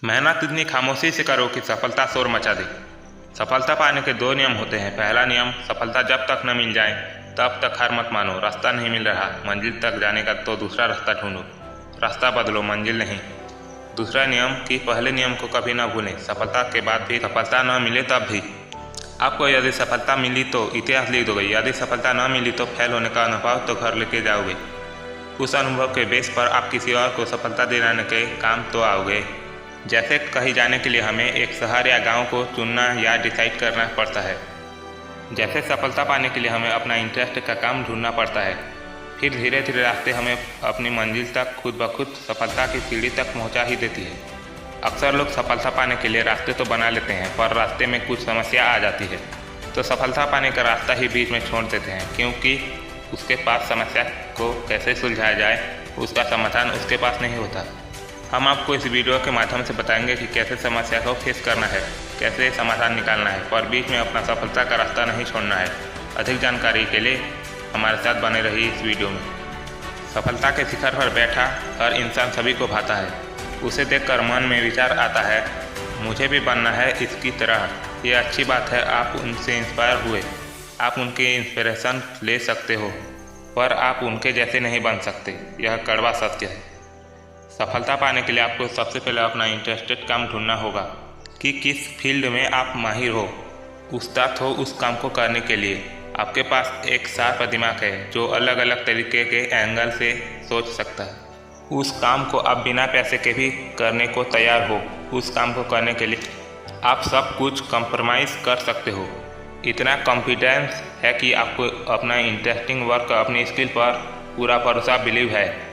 मेहनत इतनी खामोशी से करो कि सफलता शोर मचा दे। सफलता पाने के दो नियम होते हैं। पहला नियम, सफलता जब तक न मिल जाए तब तक हार मत मानो। रास्ता नहीं मिल रहा मंजिल तक जाने का तो दूसरा रास्ता ढूंढो। रास्ता बदलो, मंजिल नहीं। दूसरा नियम कि पहले नियम को कभी ना भूलें। सफलता के बाद भी सफलता न मिले तब भी आपको यदि सफलता मिली तो इतिहास लिख दोगे, यदि सफलता न मिली तो फेल होने का अनुभव तो घर लेके जाओगे। उस अनुभव के बेस पर आप किसी और को सफलता दिलाने के काम तो आओगे। जैसे कहीं जाने के लिए हमें एक शहर या गांव को चुनना या डिसाइड करना पड़ता है, जैसे सफलता पाने के लिए हमें अपना इंटरेस्ट का काम ढूंढना पड़ता है। फिर धीरे धीरे रास्ते हमें अपनी मंजिल तक खुद ब खुद सफलता की सीढ़ी तक पहुंचा ही देती है। अक्सर लोग सफलता पाने के लिए रास्ते तो बना लेते हैं, पर रास्ते में कुछ समस्या आ जाती है तो सफलता पाने का रास्ता ही बीच में छोड़ देते हैं, क्योंकि उसके पास समस्या को कैसे सुलझाया जाए उसका समाधान उसके पास नहीं होता। हम आपको इस वीडियो के माध्यम से बताएंगे कि कैसे समस्या को फेस करना है, कैसे समाधान निकालना है, पर बीच में अपना सफलता का रास्ता नहीं छोड़ना है। अधिक जानकारी के लिए हमारे साथ बने रहिए इस वीडियो में। सफलता के शिखर पर बैठा हर इंसान सभी को भाता है। उसे देखकर मन में विचार आता है, मुझे भी बनना है इसकी तरह। ये अच्छी बात है, आप उनसे इंस्पायर हुए, आप उनके इंस्पिरेशन ले सकते हो, पर आप उनके जैसे नहीं बन सकते। यह कड़वा सत्य है। सफलता पाने के लिए आपको सबसे पहले अपना इंटरेस्टेड काम ढूंढना होगा कि किस फील्ड में आप माहिर हो, उस्ताद हो उस काम को करने के लिए। आपके पास एक शार्प दिमाग है जो अलग अलग तरीके के एंगल से सोच सकता है। उस काम को आप बिना पैसे के भी करने को तैयार हो। उस काम को करने के लिए आप सब कुछ कंप्रोमाइज़ कर सकते हो। इतना कॉन्फिडेंस है कि आपको अपना इंटरेस्टिंग वर्क, अपनी स्किल पर पूरा भरोसा, बिलीव है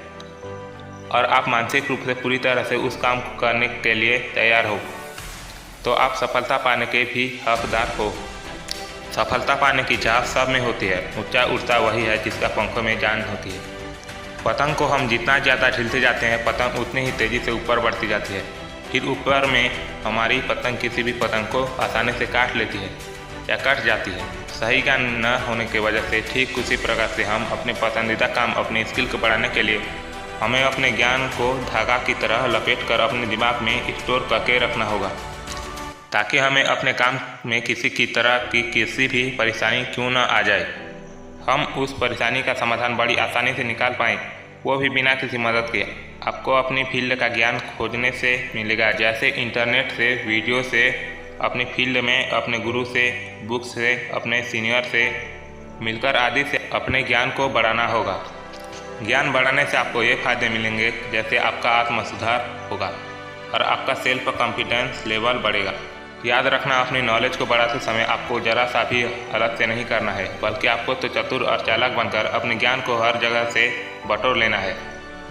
और आप मानसिक रूप से पूरी तरह से उस काम को करने के लिए तैयार हो, तो आप सफलता पाने के भी हकदार हो। सफलता पाने की चाह सब में होती है। ऊंचा उड़ता वही है जिसका पंखों में जान होती है। पतंग को हम जितना ज़्यादा ढीलते जाते हैं, पतंग उतनी ही तेज़ी से ऊपर बढ़ती जाती है। फिर ऊपर में हमारी पतंग किसी भी पतंग को आसानी से काट लेती है या कट जाती है। सही ज्ञान न होने की वजह से ठीक उसी प्रकार से हम अपने पसंदीदा काम, अपनी स्किल को बढ़ाने के लिए हमें अपने ज्ञान को धागा की तरह लपेट कर अपने दिमाग में स्टोर करके रखना होगा, ताकि हमें अपने काम में किसी की तरह की किसी भी परेशानी क्यों न आ जाए, हम उस परेशानी का समाधान बड़ी आसानी से निकाल पाएँ, वो भी बिना किसी मदद के। आपको अपनी फील्ड का ज्ञान खोजने से मिलेगा, जैसे इंटरनेट से, वीडियो से, अपनी फील्ड में अपने गुरु से, बुक से, अपने सीनियर से मिलकर आदि से अपने ज्ञान को बढ़ाना होगा। ज्ञान बढ़ाने से आपको ये फायदे मिलेंगे, जैसे आपका आत्म सुधार होगा और आपका सेल्फ कॉन्फिडेंस लेवल बढ़ेगा। याद रखना, अपनी नॉलेज को बढ़ाते समय आपको जरा सा भी अलग से नहीं करना है, बल्कि आपको तो चतुर और चालाक बनकर अपने ज्ञान को हर जगह से बटोर लेना है।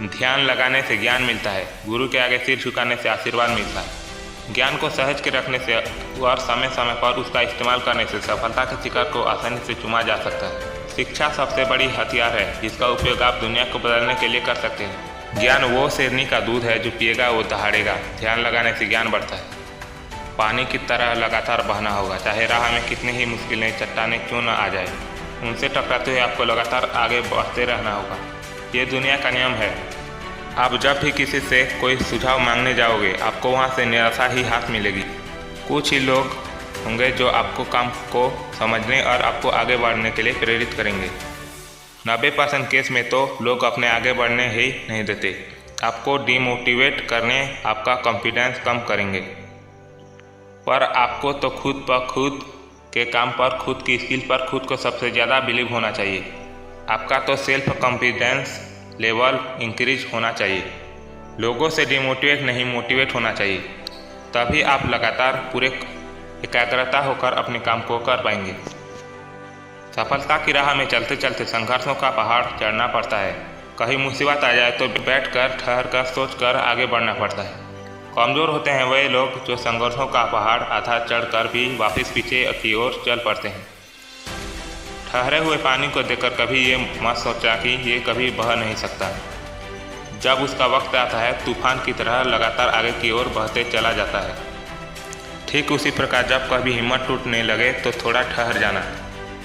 ध्यान लगाने से ज्ञान मिलता है, गुरु के आगे सिर झुकाने से आशीर्वाद मिलता है। ज्ञान को सहज के रखने से और समय समय पर उसका इस्तेमाल करने से सफलता के शिखर को आसानी से चूमा जा सकता है। शिक्षा सबसे बड़ी हथियार है जिसका उपयोग आप दुनिया को बदलने के लिए कर सकते हैं। ज्ञान वो शेरनी का दूध है जो पिएगा वो दहाड़ेगा। ध्यान लगाने से ज्ञान बढ़ता है। पानी की तरह लगातार बहना होगा, चाहे राह में कितनी ही मुश्किलें, चट्टानें क्यों न आ जाए, उनसे टकराते हुए आपको लगातार आगे बढ़ते रहना होगा। ये दुनिया का नियम है। आप जब भी किसी से कोई सुझाव मांगने जाओगे, आपको वहाँ से निराशा ही हाथ मिलेगी। कुछ ही लोग होंगे जो आपको काम को समझने और आपको आगे बढ़ने के लिए प्रेरित करेंगे। 90% केस में तो लोग अपने आगे बढ़ने ही नहीं देते, आपको डिमोटिवेट करने, आपका कॉन्फिडेंस कम करेंगे। पर आपको तो खुद पर खुद के काम पर, खुद की स्किल पर खुद को सबसे ज़्यादा बिलीव होना चाहिए। आपका तो सेल्फ कॉन्फिडेंस लेवल इंक्रीज होना चाहिए। लोगों से डिमोटिवेट नहीं, मोटिवेट होना चाहिए। तभी आप लगातार पूरे एकाग्रता होकर अपने काम को कर पाएंगे। सफलता की राह में चलते चलते संघर्षों का पहाड़ चढ़ना पड़ता है। कहीं मुसीबत आ जाए तो बैठकर, ठहर कर, सोच कर आगे बढ़ना पड़ता है। कमज़ोर होते हैं वे लोग जो संघर्षों का पहाड़ आधा चढ़कर भी वापस पीछे की ओर चल पड़ते हैं। ठहरे हुए पानी को देखकर कभी ये मत सोचा कि ये कभी बह नहीं सकता। जब उसका वक्त आता है, तूफान की तरह लगातार आगे की ओर बहते चला जाता है। ठीक उसी प्रकार जब कभी हिम्मत टूटने लगे तो थोड़ा ठहर जाना,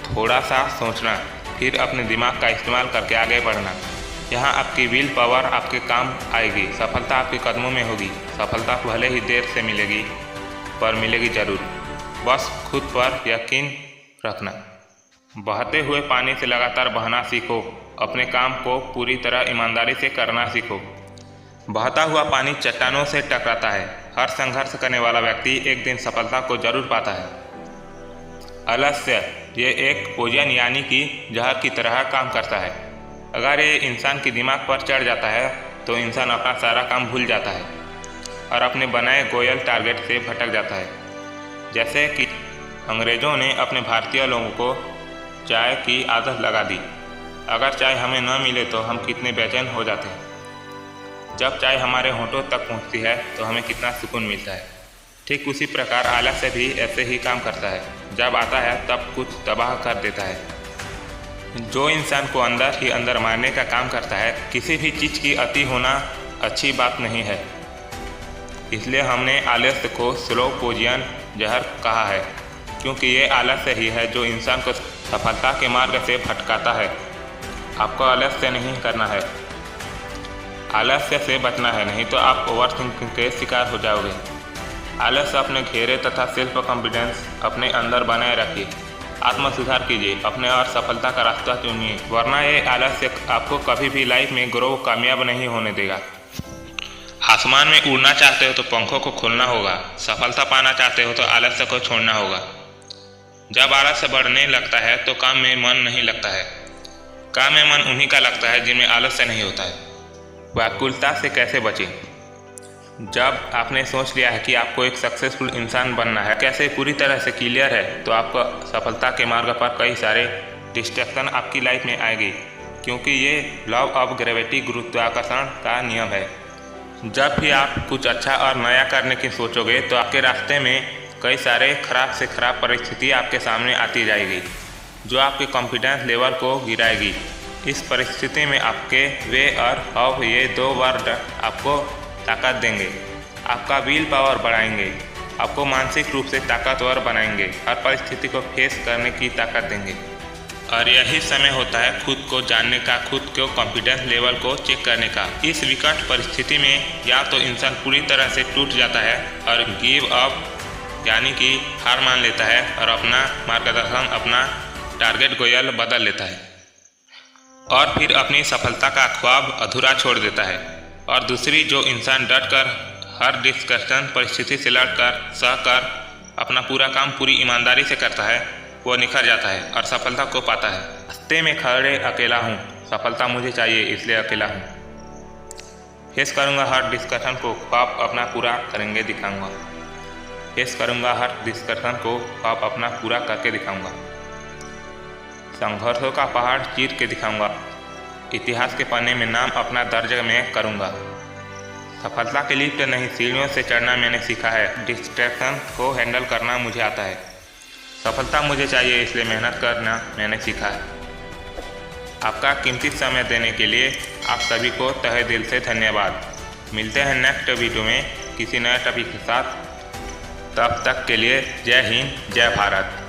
थोड़ा सा सोचना, फिर अपने दिमाग का इस्तेमाल करके आगे बढ़ना। यहाँ आपकी विल पावर आपके काम आएगी। सफलता आपके कदमों में होगी। सफलता भले ही देर से मिलेगी पर मिलेगी जरूर। बस खुद पर यकीन रखना। बहते हुए पानी से लगातार बहना सीखो। अपने काम को पूरी तरह ईमानदारी से करना सीखो। बहता हुआ पानी चट्टानों से टकराता है। हर संघर्ष करने वाला व्यक्ति एक दिन सफलता को जरूर पाता है। आलस्य ये एक पोजन यानी कि जहर की तरह काम करता है। अगर ये इंसान के दिमाग पर चढ़ जाता है तो इंसान अपना सारा काम भूल जाता है और अपने बनाए गोयल टारगेट से भटक जाता है। जैसे कि अंग्रेज़ों ने अपने भारतीय लोगों को चाय की आदत लगा दी। अगर चाय हमें न मिले तो हम कितने बेचैन हो जाते हैं। जब चाय हमारे होठों तक पहुंचती है तो हमें कितना सुकून मिलता है। ठीक उसी प्रकार आलस्य भी ऐसे ही काम करता है। जब आता है तब कुछ तबाह कर देता है। जो इंसान को अंदर ही अंदर मारने का काम करता है, किसी भी चीज़ की अति होना अच्छी बात नहीं है। इसलिए हमने आलस्य को स्लो पोजन जहर कहा है, क्योंकि ये आलस्य ही है जो इंसान को सफलता के मार्ग से भटकाता है। आपको आलस्य नहीं करना है, आलस्य से बचना है, नहीं तो आप ओवर थिंकिंग के शिकार हो जाओगे। आलस्य अपने घेरे तथा सेल्फ कॉन्फिडेंस अपने अंदर बनाए रखिए। आत्म सुधार कीजिए, अपने और सफलता का रास्ता चुनिए, वरना ये आलस्य आपको कभी भी लाइफ में ग्रो कामयाब नहीं होने देगा। आसमान में उड़ना चाहते हो तो पंखों को खोलना होगा। सफलता पाना चाहते हो तो आलस्य को छोड़ना होगा। जब आलस्य बढ़ने लगता है तो काम में मन नहीं लगता है। काम में मन उन्हीं का लगता है जिनमें आलस्य नहीं होता है। व्याकुलता से कैसे बचें? जब आपने सोच लिया है कि आपको एक सक्सेसफुल इंसान बनना है, कैसे पूरी तरह से क्लियर है, तो आपको सफलता के मार्ग पर कई सारे डिस्ट्रैक्शन आपकी लाइफ में आएगी, क्योंकि ये लॉ ऑफ ग्रेविटी गुरुत्वाकर्षण का नियम है। जब भी आप कुछ अच्छा और नया करने की सोचोगे तो आपके रास्ते में कई सारे खराब से खराब परिस्थिति आपके सामने आती जाएगी, जो आपके कॉन्फिडेंस लेवल को गिराएगी। इस परिस्थिति में आपके वे और हाउ ये दो वर्ड आपको ताकत देंगे, आपका विल पावर बढ़ाएंगे, आपको मानसिक रूप से ताकतवर बनाएंगे, हर परिस्थिति को फेस करने की ताकत देंगे। और यही समय होता है खुद को जानने का, खुद को कॉन्फिडेंस लेवल को चेक करने का। इस विकट परिस्थिति में या तो इंसान पूरी तरह से टूट जाता है और गिव अप यानी कि हार मान लेता है और अपना मार्गदर्शन, अपना टारगेट गोयल बदल लेता है और फिर अपनी सफलता का ख्वाब अधूरा छोड़ देता है। और दूसरी, जो इंसान डट कर हर डिस्कशन परिस्थिति से लड़कर सहकर अपना पूरा काम पूरी ईमानदारी से करता है, वो निखर जाता है और सफलता को पाता है। रास्ते में खड़े अकेला हूँ, सफलता मुझे चाहिए इसलिए अकेला हूँ। फेस करूँगा हर डिस्कशन को, ख्वाब अपना पूरा करेंगे दिखाऊँगा। फेस करूँगा हर डिस्कशन को, ख्वाब अपना पूरा करके दिखाऊँगा। संघर्षों का पहाड़ चीर के दिखाऊँगा। इतिहास के पन्ने में नाम अपना दर्ज में करूँगा। सफलता के लिफ्ट नहीं, सीढ़ियों से चढ़ना मैंने सीखा है। डिस्ट्रैक्शन को हैंडल करना मुझे आता है। सफलता मुझे चाहिए इसलिए मेहनत करना मैंने सीखा है। आपका कीमती समय देने के लिए आप सभी को तहे दिल से धन्यवाद। मिलते हैं नेक्स्ट वीडियो में किसी नए टॉपिक के साथ। तब तक के लिए जय हिंद, जय भारत।